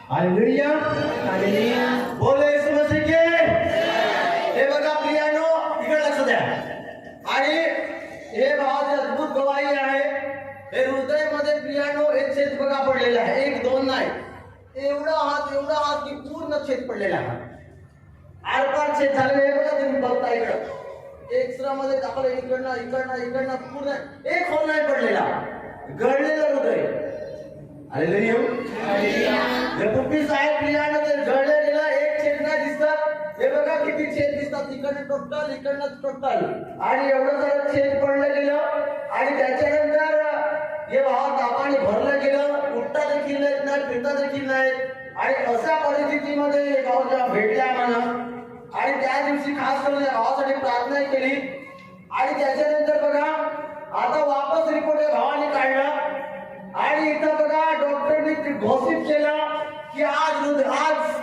Hallelujah hallelujah बोले येशू मसीह की हे बघा प्रियानो इकडे लक्ष द्या आणि हे भावाची अद्भुत गवाही आहे हे हृदयामध्ये प्रियानो एक छेद बघा पडलेला आहे एक दोन नाही एवढा हात की पूर्ण छेद पडलेला आहे आरपार छेद झालेले आहे बघा तुम्ही बघता इकडं एक्सरा मध्ये दाखवलं इकडनं पूर्ण एक होल नाही पडलेला गळलेलं हृदय हालेलुया हालेलुया पुपीस आहे प्रियानो ते गळले गेला एक छेद नाही दिसतात हे बघा किती छेद दिसतात इकडनं टोटल आणि एवढं जर छेद पडलं गेलं आणि त्याच्यानंतर हे भावा तापाने भरलं गेलं उठता देखील नाही फिरता देखील नाही आणि अशा परिस्थितीमध्ये भाऊ जेव्हा भेटले आम्हाला आणि त्या दिवशी खास करून या भावासाठी प्रार्थना केली आणि त्याच्यानंतर बघा आता वापस रिपोर्ट या भावाने काढला आणि इथं बघा डॉक्टरने घोषित केलं की आज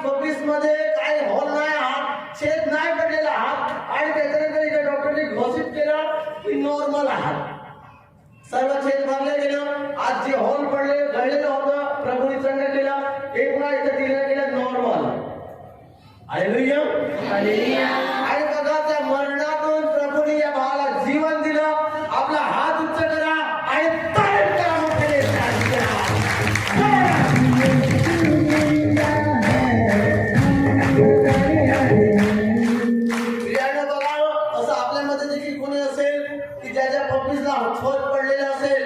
पपीस मध्ये काही होल नाही आहात छेद नाही पडलेला आहात आणि त्याच्यानंतर इथे डॉक्टरने घोषित केलं की नॉर्मल आहात सर्व छेद भरले गेलं आज जे होल पडले गळलेलं होतं प्रभूने चंड केला एक वेळा इथे दिलं गेलं नॉर्मल हालेलुया हालेलुया आणि बघा त्या मरणातून प्रभूने या भावाला जीवन दिलं आपला हात उच्च करा आणि तारीफ करा मोठे प्रियानो बघा असं आपल्यामध्ये देखील कोणी असेल की ज्याच्या पपीसला छोट पडलेला असेल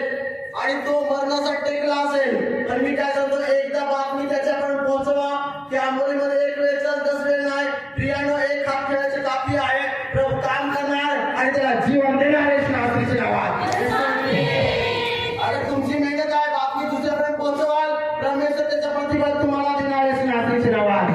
आणि तो मरणाचा टेकला असेल पण मी काय सांगतो एकदा बातमी त्याच्यापर्यंत पोहोचवा की आंबोलीमध्ये एक वेळ चल 10 वेळ नाही प्रियानो एक हात खेळायचे काफी आहे प्रभू काम करणार आणि त्याला जीवन देणार आहे नावाच्या नावात अरे तुमची मेहनत आहे बातमी दुसऱ्यापर्यंत पोहोचवाल परमेश्वर त्याचा प्रतिफल तुम्हाला देणार आहे नावाच्या नावात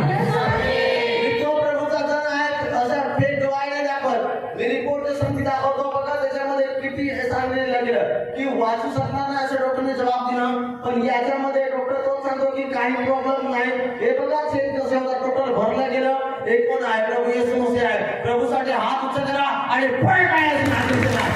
तो प्रभूचा जन आहे अशा फेक गवाही नाही दाखवत मी रिपोर्ट संगती दाखवतो बघा त्याच्यामध्ये किती सांगितलं गेलं की वाचू शकणार नाही असं डॉक्टरने जबाब दिला पण याच्यामध्ये डॉक्टर तोच सांगतो की काही प्रॉब्लेम नाही हे बघा छेद कसं होता टोटल भरलं गेलं एक कोण आहे प्रभू येशू मसीह आहे प्रभूसाठी हात उच्च करा आणि फळ पायाचे नाचून करा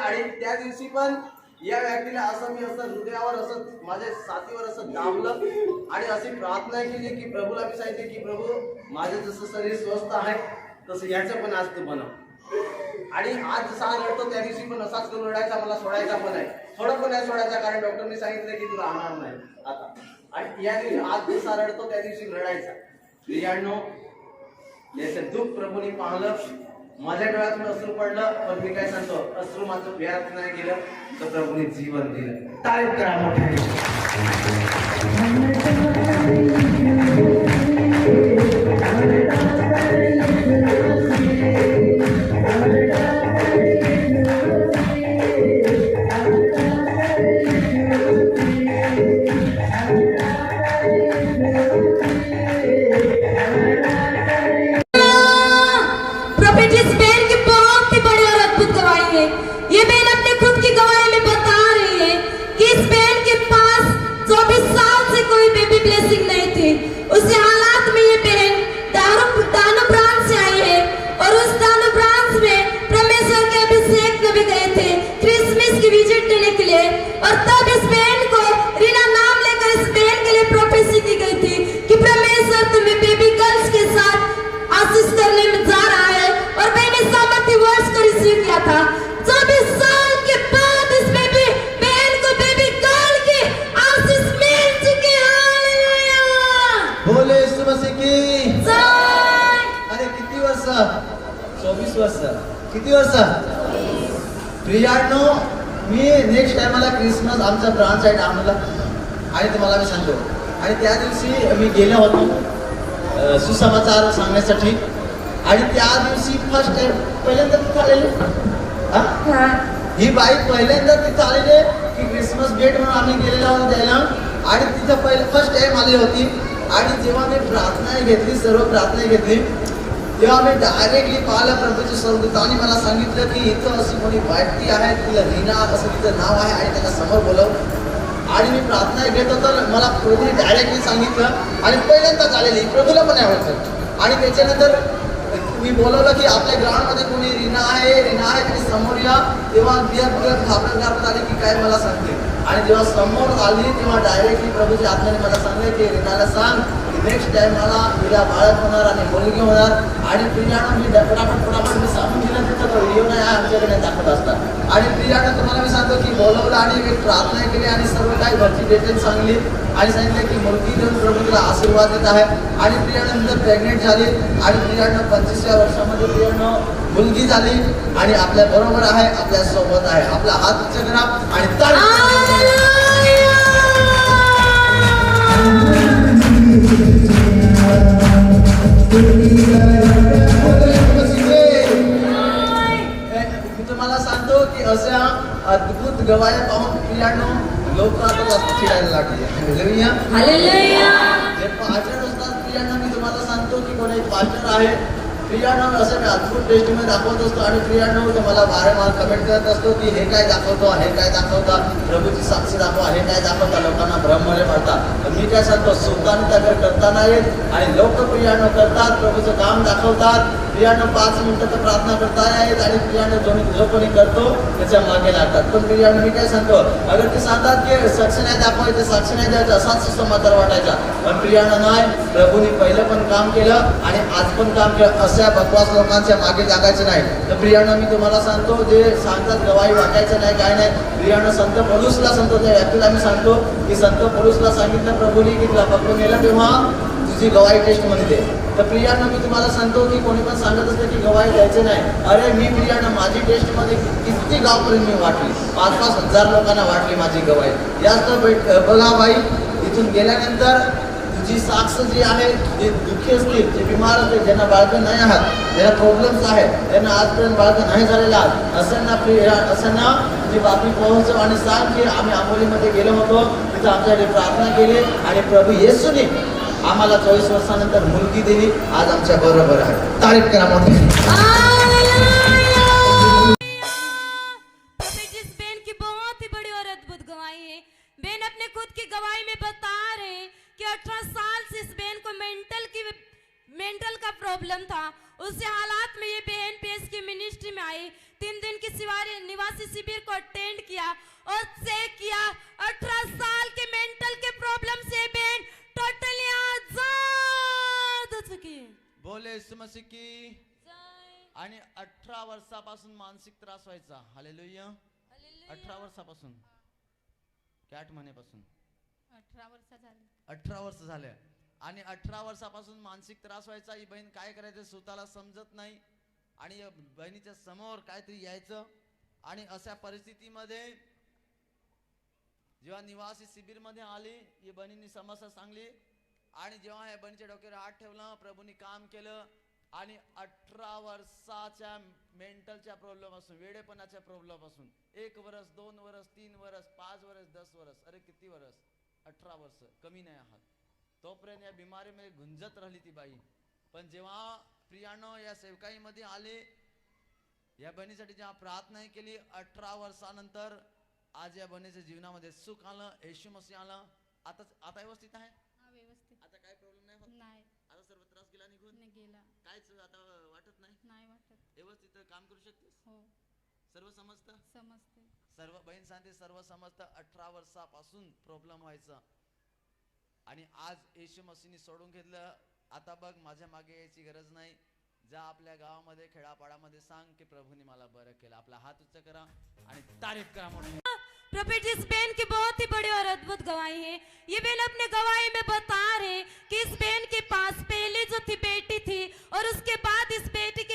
आणि त्या दिवशी पण या व्यक्तीला असं मी असं हृदयावर असं माझ्या साथीवर असं दाबलं आणि अशी प्रार्थना केली की प्रभूला मी सांगितले की प्रभू माझं जसं शरीर स्वस्थ आहे तसं याचं पण आज तू बनव आणि आज जसा रडतो त्या दिवशी पण असाच करून रडायचा मला सोडायचा पण आहे थोडं पण नाही सोडायचा कारण डॉक्टरने सांगितलं की तुला राहणार नाही आता आणि या दिवशी आज जसा रडतो त्या दिवशी रडायचा प्रियानो याचं दुःख प्रभूने पाहिलं माझ्या डोळ्यातून अश्रू पडलं पण मी काय सांगतो अश्रू मात्र व्यर्थ नाही गेलं तर प्रभूने जीवन दिलं तारीफ करा मोठ्याने ये बहन अपने खुद की गवाही में बता रही है कि इस बहन के पास 24 साल से कोई बेबी ब्लेसिंग नहीं 24 वर्ष. किती वर्ष? प्रियांनो, मी नेक्स्ट टाइमला क्रिसमस आमचा ब्रांच आहे आम्हाला आणि तुम्हाला मी सांगतो. आणि त्या दिवशी मी गेलो होतो सुसमाचार सांगण्यासाठी आणि त्या दिवशी फर्स्ट टाइम पहिल्यांदा तिथे आलेले. ही बाई पहिल्यांदा तिथे आलेले की क्रिसमस डेट म्हणून आम्ही गेलेलो आहोत द्यायला आणि तिथं पहिलं फर्स्ट टाइम आली होती. आणि जेव्हा मी प्रार्थना घेतली, सर्व प्रार्थना घेतली, तेव्हा मी डायरेक्टली पाहिलं प्रभूचे स्वर्गदूतांनी मला सांगितलं की इथं अशी कोणी व्यक्ती आहे, तिला रीना असं तिचं नाव आहे आणि त्याला समोर बोलव. आणि मी प्रार्थना घेत होतो, मला प्रभूने डायरेक्टली सांगितलं आणि पहिल्यांदाच आलेली प्रभूला पण आवडतं. आणि त्याच्यानंतर मी बोलवलं की आपल्या ग्राउंडमध्ये कोणी रीना आहे तुम्ही समोर या. तेव्हा घाबरत आली की काय मला सांगते. आणि जेव्हा समोर आली तेव्हा डायरेक्टली प्रभूच्या आत्म्याने मला सांगले की रीनाला सांग की नेक्स्ट टाइम मला तिला बाळक होणार आणि मुलगी होणार. आणि प्रियानं मी फटाफट मी सांगून दिलं तिथं तो व्हिडिओ नाही आहे आमच्याकडे दाखवत असतात. आणि प्रियानं तुम्हाला मी सांगतो की बोलवलं आणि मी प्रार्थना केली आणि सर्व काही घरची डिटेल सांगली आणि सांगितलं की मुलगी देऊन प्रभू तिला आशीर्वाद देत आहे. आणि प्रियानंतर प्रेग्नेंट झाली आणि प्रियानं 25व्या वर्षामध्ये प्रियानं मुलगी झाली आणि आपल्या बरोबर आहे, आपल्या सोबत आहे. आपला हात उच्च करा आणि तुम्हाला सांगतो की अशा अद्भुत गवाया पाहून प्रियानं लोक आता जास्त चिडायला लागले. हालेलुया. जे पाचर असतात प्रियानं, मी तुम्हाला सांगतो की कोणी पाचर आहे प्रियानं असं मी अद्भुत टेस्टमध्ये दाखवत असतो आणि प्रियानं तुम्हाला वारंवार कमेंट करत असतो की हे काय दाखवतो, हे काय दाखवता, प्रभूची साक्षी दाखवा, हे काय दाखवता, लोकांना भ्रममध्ये पडतात. मी काय सांगतो, स्वतःने त्या करता नाहीत आणि लोक प्रियानं करतात, प्रभूचं काम दाखवतात. प्रियानं 5 मिनिटं तर प्रार्थना करता आहेत आणि प्रियानं जो कोणी करतो त्याच्या मागे लागतात. पण प्रियानं मी काय सांगतो, अगर ते सांगतात की साक्ष नाही दाखवायचं, साक्ष नाही द्यायचं, असाच समाचार वाटायचा. पण प्रियानं नाही, प्रभूने पहिलं पण काम केलं आणि आज पण काम केलं. अशा बकवास लोकांच्या मागे लागायचं नाही. तर प्रियानं मी तुम्हाला सांगतो, जे सांगतात गवाही वाटायचं नाही, काय नाही. प्रियानं संत पौलुसला सांगतो, त्या व्यक्तीला मी सांगतो की संत पौलुसला सांगितलं प्रभूने की तुला पकडून नेलं तेव्हा तुझी गवाही टेस्टमध्ये दे. तर प्रियानं मी तुम्हाला सांगतो की कोणी पण सांगत असतं की गवाही द्यायचे नाही. अरे मी प्रियानं माझी टेस्टमध्ये किती गावपर्यंत मी वाटली, 5-5 हजार लोकांना वाटली माझी गवाही. जास्त बघा बाई, इथून गेल्यानंतर तुझी साक्ष जी आहे, जे दुःखी असतील, जे बिमार असतील, ज्यांना बाळकं नाही आहात, ज्यांना प्रॉब्लेम्स आहेत, त्यांना आजपर्यंत बाळकं नाही झालेलं आहात, असांना तुझी बातमी पोहोचव आणि सांग की आम्ही आंबोलीमध्ये गेलो होतो, तिथं आमच्याकडे प्रार्थना केली आणि प्रभू येशूने आम्हाला 24 वर्षानंतर मुलगी दिली, आज आमच्या बरोबर आहे. तारीफ करा मोठी. जिस बहन की बहुत ही बड़ी और अद्भुत गवाही है, बहन अपने खुद की गवाही में बता रहे हैं कि 18 साल से इस बहन को मेंटल का प्रॉब्लम था. उसी हालात में ये बहन पेश की मिनिस्ट्री में आई, 3 दिन की निवासी शिविर को अटेंड किया और चेक किया. 18 साल के मेंटल के प्रॉब्लम से बहन टोटली आजाद हो चुकी है. बोले यीशु मसीह की. आणि 18 वर्षापासून मानसिक त्रास व्हायचा. हालेलुया. 18 वर्षापासून की 8 महिन्यापासून 18 वर्ष झाले. आणि 18 वर्षापासून मानसिक त्रास व्हायचा. ही बहीण काय करायचं स्वतःला समजत नाही आणि बहिणीच्या समोर काहीतरी यायचं. आणि अशा परिस्थितीमध्ये जेव्हा निवासी शिबिर मध्ये आली, ही बहिणींनी समस्या सांगली आणि जेव्हा या बहिणीच्या डोक्यावर हात ठेवला, प्रभूंनी काम केलं आणि 18 वर्षाच्या मेंटलच्या प्रॉब्लेम असून, वेडेपणाच्या प्रॉब्लेम असून 1 वर्ष 2 वर्ष 3 वर्ष 5 वर्ष 10 वर्ष, अरे किती वर्ष, 18 वर्ष कमी नाही आहात, तोपर्यंत या बिमारीमध्ये गुंजत राहिली ती बाई. पण जेव्हा प्रियानं या सेवकाईमध्ये आले, या बहिणीसाठी जेव्हा प्रार्थना केली, 18 वर्षानंतर आज या बहिणीच्या जीवनामध्ये सुख आलं, येशू मसीह आला. आता व्यवस्थित आहे, आता काय प्रॉब्लेम नाही होत, आता सर्व त्रास गेला निघून कायच आता वाटत नाही व्यवस्थित काम करू शकतेस. सर्व समजतं, सर्व बहीण सांगते सर्व समजतं. 18 वर्षापासून प्रॉब्लेम व्हायचा आणि आज येशू मसीहने सोडून घेतलं. आता बघ, माझ्या मागे यायची गरज नाही. जा आपल्या गावामध्ये खेडापाडामध्ये सांग की प्रभूने मला बरं केलं. आपला हात उच्च करा आणि तारीफ करा मोठी. प्रॉफिट जिस बहन की बहुत ही बड़ी और अद्भुत गवाही है, ये बहन अपने गवाही में बता रहे कि इस बहन के पास पहले जो थी बेटी थी और उसके बाद इस बेटी के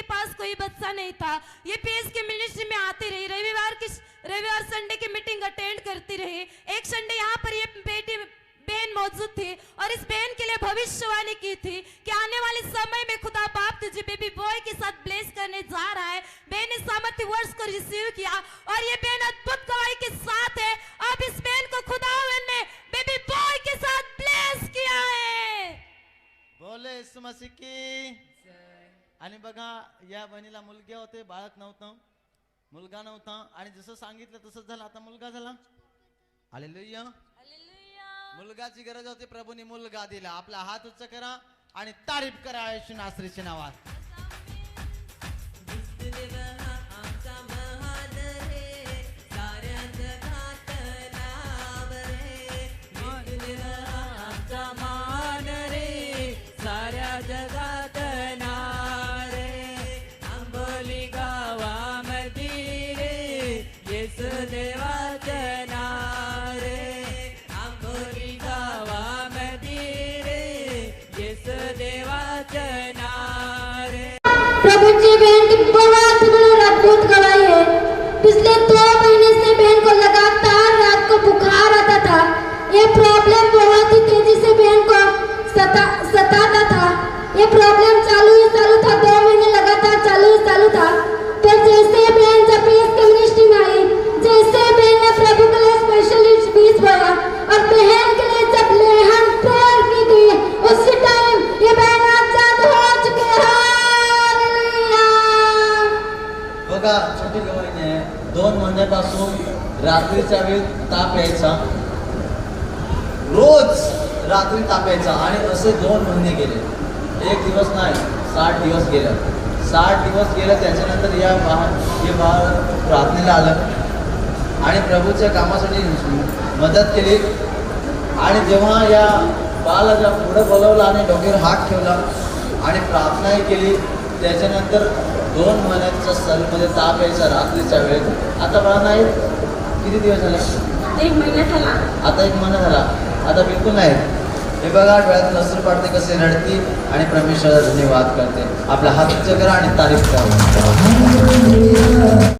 भविष्यवाणी की थी कि आने वाले समय में खुदा बाप तुझे बेबी बॉय के साथ ब्लेस करने जा रहा है। बहन ने सामर्थ्य वर्ष को रिसीव किया और ये बहन अद्भुत गवाही के साथ है। अब इस बहन को खुदावन ने बेबी बॉय के साथ ब्लेस किया है। बोले येशू मसीह की। आणि बघा या बहिणीला मुलगे होते, बाळक नव्हतं, मुलगा नव्हता आणि जसं सांगितलं तसंच झालं, आता मुलगा झाला। हालेलुया। मुलगाची गरज होती, प्रभूने मुलगा दिला। आपला हात उच्च करा आणि तारीफ करा येशू नासरीच्या नावात। प्रभु जी बहन की बहुत बड़ी अद्भुत गवाही है। पिछले 2 महीने से बहन को लगातार रात को बुखार आता था। ये प्रॉब्लम बहुत ही तेजी से बहन को सताता था। ये प्रॉब्लम चालू था, 2 महीने लगातार चालू था। फिर जैसे बहन जब इस कम्युनिटी में आई, जैसे बहन ने प्रभु के लिए स्पेशली बीज बोया और बहन के लिए जब लेहन प्रेयर की थी, उसी टाइम ये बहन आजाद हो चुके हैं। बघा छोटी गवाहीने 2 महिन्यापासून रात्रीच्या वेळी ताप यायचा, रोज रात्री ताप यायचा आणि असे 2 महिने गेले। 1 दिवस नाही, 60 दिवस गेले। 60 दिवस गेले त्याच्यानंतर हे बाळ प्रार्थनेला आलं आणि प्रभूच्या कामासाठी मदत केली। आणि जेव्हा या बाळाला पुढे बोलवलं आणि डोक्यावर हात ठेवला आणि प्रार्थनाही केली, त्याच्यानंतर 2 महिन्याच्या सलमध्ये ताप यायचा रात्रीच्या वेळेत। आता बाळा नाही, किती दिवस झाले? 1 महिना झाला। आता 1 महिना झाला, आता बिलकुल नाही। हे बघा डोळ्यात लसूण पाडते, कसे रडती आणि परमेश्वराला धन्यवाद करते। आपला हात उच्च करा आणि तारीफ करा।